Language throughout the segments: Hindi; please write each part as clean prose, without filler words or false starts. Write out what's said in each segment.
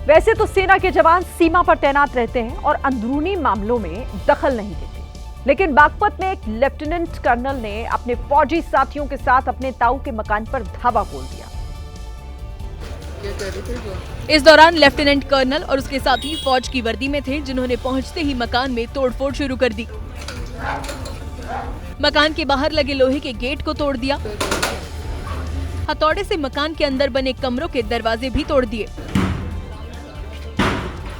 वैसे तो सेना के जवान सीमा पर तैनात रहते हैं और अंदरूनी मामलों में दखल नहीं देते, लेकिन बागपत में एक लेफ्टिनेंट कर्नल ने अपने फौजी साथियों के साथ अपने ताऊ के मकान पर धावा बोल दिया। इस दौरान लेफ्टिनेंट कर्नल और उसके साथी फौज की वर्दी में थे, जिन्होंने पहुंचते ही मकान में तोड़फोड़ शुरू कर दी। मकान के बाहर लगे लोहे के गेट को तोड़ दिया। हथौड़े से मकान के अंदर बने कमरों के दरवाजे भी तोड़ दिए।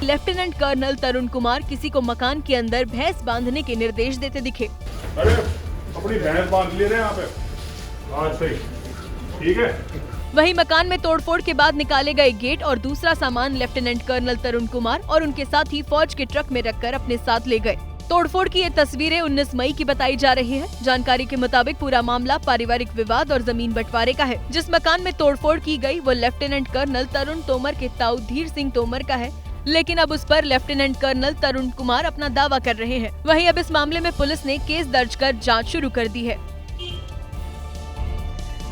लेफ्टिनेंट कर्नल तरुण कुमार किसी को मकान के अंदर भैंस बांधने के निर्देश देते दिखे। अरे अपनी भैंस बांध ले रहे हैं यहाँ पे। हाँ सही, ठीक है। वहीं मकान में तोड़फोड़ के बाद निकाले गए गेट और दूसरा सामान लेफ्टिनेंट कर्नल तरुण कुमार और उनके साथी फौज के ट्रक में रखकर अपने साथ ले गए। तोड़फोड़ की ये तस्वीरें 19 मई की बताई जा रही है। जानकारी के मुताबिक पूरा मामला पारिवारिक विवाद और जमीन बंटवारे का है। जिस मकान में तोड़फोड़ की गई वो लेफ्टिनेंट कर्नल तरुण तोमर के ताऊ धीर सिंह तोमर का है, लेकिन अब उस पर लेफ्टिनेंट कर्नल तरुण कुमार अपना दावा कर रहे हैं। वहीं अब इस मामले में पुलिस ने केस दर्ज कर जांच शुरू कर दी है।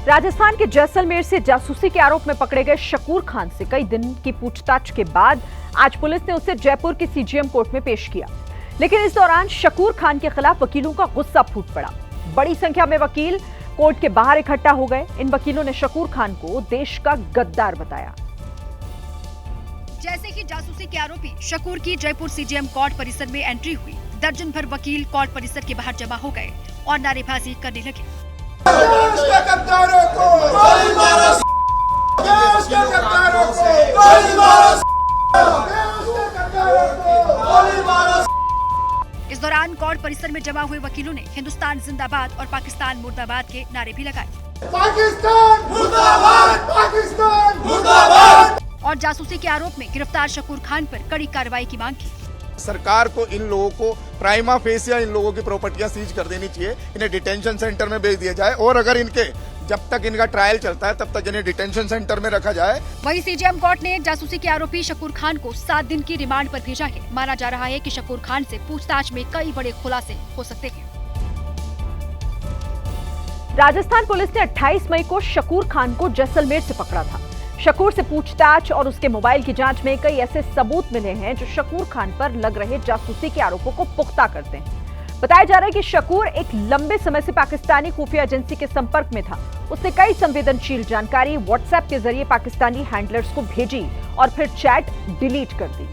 राजस्थान के जैसलमेर से जासूसी के आरोप में पकड़े गए शकूर खान से कई दिन की पूछताछ के बाद आज पुलिस ने उसे जयपुर की सीजीएम कोर्ट में पेश किया, लेकिन इस दौरान शकूर खान के खिलाफ वकीलों का गुस्सा फूट पड़ा। बड़ी संख्या में वकील कोर्ट के बाहर इकट्ठा हो गए। इन वकीलों ने शकूर खान को देश का गद्दार बताया। जैसे ही जासूसी के आरोपी शकूर की जयपुर सीजीएम कोर्ट परिसर में एंट्री हुई, दर्जन भर वकील कोर्ट परिसर के बाहर जमा हो गए और नारेबाजी करने लगे। देश के गद्दारों को गोली मारो, देश के गद्दारों को गोली मारो, देश के गद्दारों को गोली मारो। इस दौरान कोर्ट परिसर में जमा हुए वकीलों ने हिंदुस्तान जिंदाबाद और पाकिस्तान मुर्दाबाद के नारे भी लगाए। पाकिस्तान मुर्दाबाद, पाकिस्तान मुर्दाबाद। और जासूसी के आरोप में गिरफ्तार शकूर खान पर कड़ी कार्रवाई की मांग की। सरकार को इन लोगों को प्राइमा फेसिया इन लोगों की प्रॉपर्टियां सीज कर देनी चाहिए, इन्हें डिटेंशन सेंटर में भेज दिया जाए और अगर इनके जब तक इनका ट्रायल चलता है तब तक इन्हें डिटेंशन सेंटर में रखा जाए। वहीं सीजीएम कोर्ट ने जासूसी के आरोपी शकूर खान को 7 दिन की रिमांड पर भेजा है। माना जा रहा है कि शकूर खान से पूछताछ में कई बड़े खुलासे हो सकते हैं। राजस्थान पुलिस ने 28 मई को शकूर खान को जैसलमेर से पकड़ा था। शकूर से पूछताछ और उसके मोबाइल की जांच में कई ऐसे सबूत मिले हैं जो शकूर खान पर लग रहे जासूसी के आरोपों को पुख्ता करते हैं। बताया जा रहा है कि शकूर एक लंबे समय से पाकिस्तानी खुफिया एजेंसी के संपर्क में था। उसने कई संवेदनशील जानकारी व्हाट्सएप के जरिए पाकिस्तानी हैंडलर्स को भेजी और फिर चैट डिलीट कर दी।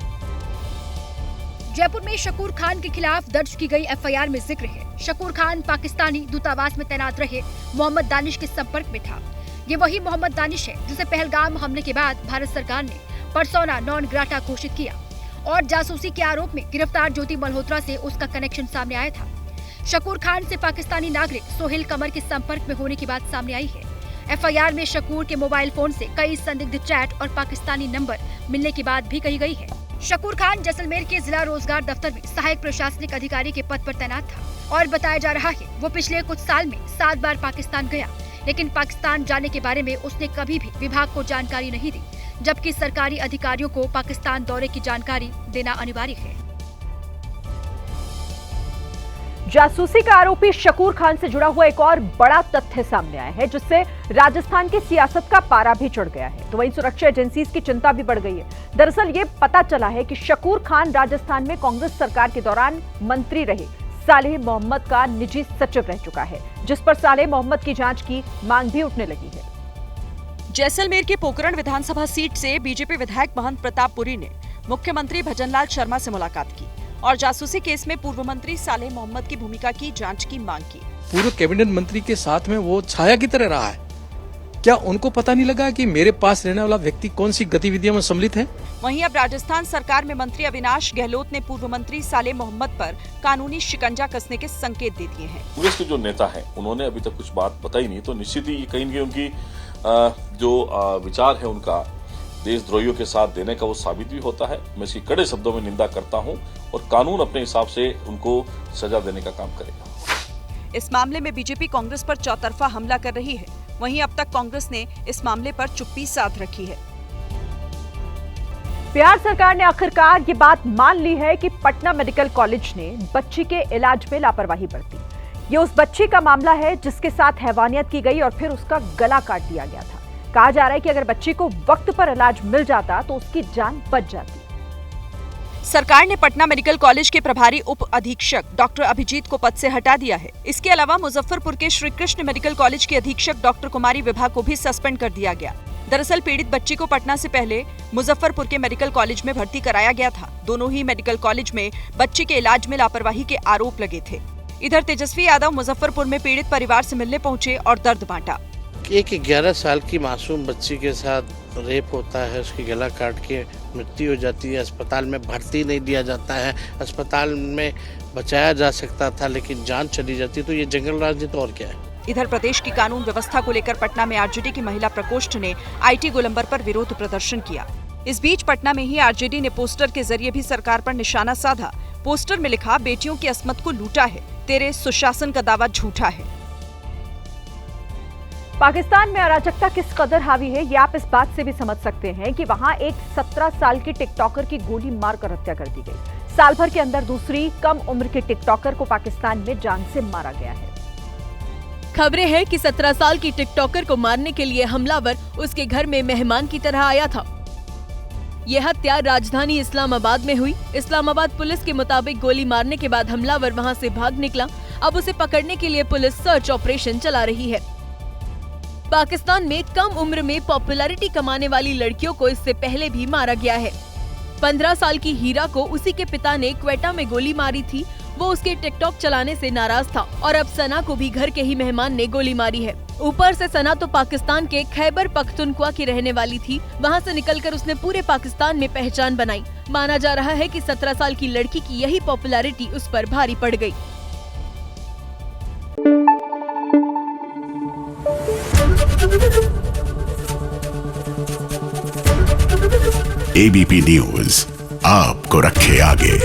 जयपुर में शकूर खान के खिलाफ दर्ज की गई एफआईआर में जिक्र है, शकूर खान पाकिस्तानी दूतावास में तैनात रहे मोहम्मद दानिश के संपर्क में था। ये वही मोहम्मद दानिश है जिसे पहलगाम हमले के बाद भारत सरकार ने पर्सोना नॉन ग्राटा घोषित किया और जासूसी के आरोप में गिरफ्तार ज्योति मल्होत्रा से उसका कनेक्शन सामने आया था। शकूर खान से पाकिस्तानी नागरिक सोहेल कमर के संपर्क में होने की बात सामने आई है। एफआईआर में शकूर के मोबाइल फोन से कई संदिग्ध चैट और पाकिस्तानी नंबर मिलने की बात भी कही गई है। शकूर खान जैसलमेर के जिला रोजगार दफ्तर में सहायक प्रशासनिक अधिकारी के पद पर तैनात था और बताया जा रहा है वो पिछले कुछ साल में 7 बार पाकिस्तान गया, लेकिन पाकिस्तान जाने के बारे में उसने कभी भी विभाग को जानकारी नहीं दी, जबकि सरकारी अधिकारियों को पाकिस्तान दौरे की जानकारी देना अनिवार्य है। जासूसी का आरोपी शकूर खान से जुड़ा हुआ एक और बड़ा तथ्य सामने आया है, जिससे राजस्थान की सियासत का पारा भी चढ़ गया है। तो वहीं सुरक्षा एजेंसीज की चिंता भी बढ़ गई है। दरअसल ये पता चला है कि शकूर खान राजस्थान में कांग्रेस सरकार के दौरान मंत्री रहे सालेह मोहम्मद का निजी सचिव रह चुका है, जिस पर सालेह मोहम्मद की जांच की मांग भी उठने लगी है। जैसलमेर के पोकरण विधानसभा सीट से बीजेपी विधायक महंत प्रताप पुरी ने मुख्यमंत्री भजनलाल शर्मा से मुलाकात की और जासूसी केस में पूर्व मंत्री सालेह मोहम्मद की भूमिका की जांच की मांग की। पूर्व कैबिनेट मंत्री के साथ में वो छाया की तरह रहा है। क्या उनको पता नहीं लगा कि मेरे पास रहने वाला व्यक्ति कौन सी गतिविधियों में सम्मिलित है? वहीं अब राजस्थान सरकार में मंत्री अविनाश गहलोत ने पूर्व मंत्री सालेह मोहम्मद पर कानूनी शिकंजा कसने के संकेत दे दिए हैं। कांग्रेस के जो नेता हैं उन्होंने अभी तक कुछ बात बताई नहीं, तो निश्चित ही कहीं न कहीं उनकी जो विचार है उनका देशद्रोहियों के साथ देने का वो साबित भी होता है। मैं इसकी कड़े शब्दों में निंदा करता हूं और कानून अपने हिसाब से उनको सजा देने का काम करेगा। इस मामले में बीजेपी कांग्रेस पर चौतरफा हमला कर रही है। वहीं अब तक कांग्रेस ने इस मामले पर चुप्पी साध रखी है। बिहार सरकार ने आखिरकार ये बात मान ली है कि पटना मेडिकल कॉलेज ने बच्ची के इलाज में लापरवाही बरती। ये उस बच्ची का मामला है जिसके साथ हैवानियत की गई और फिर उसका गला काट दिया गया था। कहा जा रहा है कि अगर बच्ची को वक्त पर इलाज मिल जाता तो उसकी जान बच जाती। सरकार ने पटना मेडिकल कॉलेज के प्रभारी उप अधीक्षक डॉक्टर अभिजीत को पद से हटा दिया है। इसके अलावा मुजफ्फरपुर के श्री कृष्ण मेडिकल कॉलेज की अधीक्षक डॉक्टर कुमारी विभा को भी सस्पेंड कर दिया गया। दरअसल पीड़ित बच्ची को पटना से पहले मुजफ्फरपुर के मेडिकल कॉलेज में भर्ती कराया गया था। दोनों ही मेडिकल कॉलेज में बच्ची के इलाज में लापरवाही के आरोप लगे थे। इधर तेजस्वी यादव मुजफ्फरपुर में पीड़ित परिवार से मिलने पहुंचे और दर्द बांटा। एक 11 साल की मासूम बच्ची के साथ रेप होता है, उसकी गला काट के मृत्यु हो जाती है, अस्पताल में भर्ती नहीं दिया जाता है, अस्पताल में बचाया जा सकता था लेकिन जान चली जाती, तो ये जंगल राज नहीं तो और क्या है। इधर प्रदेश की कानून व्यवस्था को लेकर पटना में आरजेडी की महिला प्रकोष्ठ ने आईटी गोलंबर पर विरोध प्रदर्शन किया। इस बीच पटना में ही आरजेडी ने पोस्टर के जरिए भी सरकार पर निशाना साधा। पोस्टर में लिखा, बेटियों की अस्मत को लूटा है, तेरे सुशासन का दावा झूठा है। पाकिस्तान में अराजकता किस कदर हावी है ये आप इस बात से भी समझ सकते हैं कि वहां एक 17 साल की टिकटॉकर की गोली मारकर हत्या कर दी गई। साल भर के अंदर दूसरी कम उम्र के टिकटॉकर को पाकिस्तान में जान से मारा गया है। खबरें हैं कि 17 साल की टिकटॉकर को मारने के लिए हमलावर उसके घर में मेहमान की तरह आया था। यह हत्या राजधानी इस्लामाबाद में हुई। इस्लामाबाद पुलिस के मुताबिक गोली मारने के बाद हमलावर वहां से भाग निकला। अब उसे पकड़ने के लिए पुलिस सर्च ऑपरेशन चला रही है। पाकिस्तान में कम उम्र में पॉपुलैरिटी कमाने वाली लड़कियों को इससे पहले भी मारा गया है। 15 साल की हीरा को उसी के पिता ने क्वेटा में गोली मारी थी। वो उसके टिकटॉक चलाने से नाराज था और अब सना को भी घर के ही मेहमान ने गोली मारी है। ऊपर से सना तो पाकिस्तान के खैबर पख्तूनख्वा की रहने वाली थी। वहाँ से निकलकर उसने पूरे पाकिस्तान में पहचान बनाई। माना जा रहा है कि 17 साल की लड़की की यही पॉपुलैरिटी उस पर भारी पड़ गई। एबीपी न्यूज आपको रखे आगे।